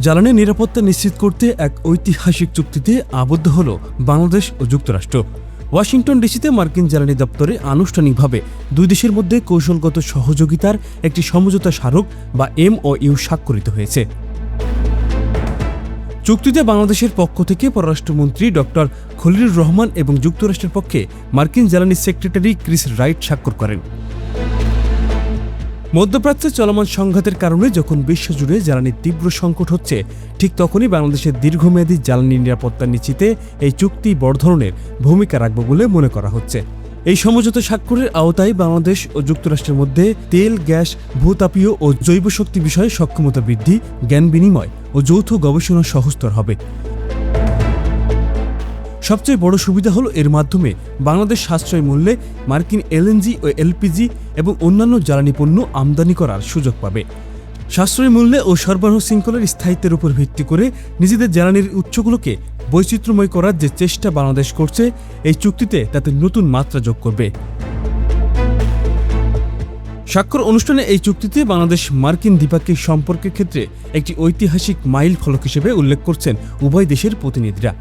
জ্বালানি নিরাপত্তা নিশ্চিত করতে এক ঐতিহাসিক চুক্তিতে আবদ্ধ হল বাংলাদেশ ও যুক্তরাষ্ট্র। ওয়াশিংটন ডিসিতে মার্কিন জ্বালানি দপ্তরে আনুষ্ঠানিকভাবে দুই দেশের মধ্যে কৌশলগত সহযোগিতার একটি সমঝোতা স্মারক বা MOU স্বাক্ষরিত হয়েছে। চুক্তিতে বাংলাদেশের পক্ষ থেকে পররাষ্ট্রমন্ত্রী ডক্টর খলিলুর রহমান এবং যুক্তরাষ্ট্রের পক্ষে মার্কিন জ্বালানি সেক্রেটারি ক্রিস রাইট স্বাক্ষর করেন। মধ্যপ্রাচ্যে চলমান সংঘাতের কারণে যখন বিশ্বজুড়ে জ্বালানির তীব্র সংকট হচ্ছে, ঠিক তখনই বাংলাদেশের দীর্ঘমেয়াদী জ্বালানি নিরাপত্তা নিশ্চিতে এই চুক্তি বড় ধরনের ভূমিকা রাখবে বলে মনে করা হচ্ছে। এই সমঝোতা স্বাক্ষরের আওতায় বাংলাদেশ ও যুক্তরাষ্ট্রের মধ্যে তেল, গ্যাস, ভূতাপীয় ও জৈব শক্তি বিষয়ে সক্ষমতা বৃদ্ধি, জ্ঞান বিনিময় ও যৌথ গবেষণা সহজতর হবে। সবচেয়ে বড় সুবিধা হলো এর মাধ্যমে বাংলাদেশ সাশ্রয়ী মূল্যে মার্কিন LNG ও LPG এবং অন্যান্য জ্বালানি পণ্য আমদানি করার সুযোগ পাবে। সাশ্রয়ী মূল্যে ও সরবরাহ শৃঙ্খলার স্থায়িত্বের উপর ভিত্তি করে নিজেদের জ্বালানির উৎসগুলোকে বৈচিত্র্যময় করার যে চেষ্টা বাংলাদেশ করছে, এই চুক্তিতে তাতে নতুন মাত্রা যোগ করবে। স্বাক্ষর অনুষ্ঠানে এই চুক্তিতে বাংলাদেশ মার্কিন দ্বিপাক্ষিক সম্পর্কের ক্ষেত্রে একটি ঐতিহাসিক মাইল ফলক হিসেবে উল্লেখ করছেন উভয় দেশের প্রতিনিধিরা।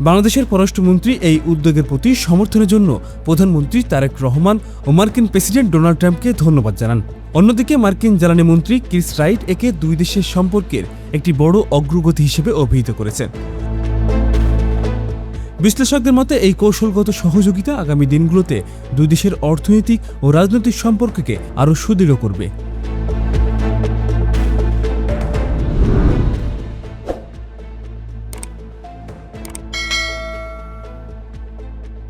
বাংলাদেশের পররাষ্ট্রমন্ত্রী এই উদ্যোগের প্রতি সমর্থনের জন্য প্রধানমন্ত্রী তারেক রহমান ও মার্কিন প্রেসিডেন্ট ডোনাল্ড ট্রাম্পকে ধন্যবাদ জানান। অন্যদিকে মার্কিন জ্বালানি মন্ত্রী ক্রিস রাইট একে দুই দেশের সম্পর্কের একটি বড় অগ্রগতি হিসেবে অভিহিত করেছেন। বিশ্লেষকদের মতে এই কৌশলগত সহযোগিতা আগামী দিনগুলোতে দুই দেশের অর্থনৈতিক ও রাজনৈতিক সম্পর্ককে আরও সুদৃঢ় করবে।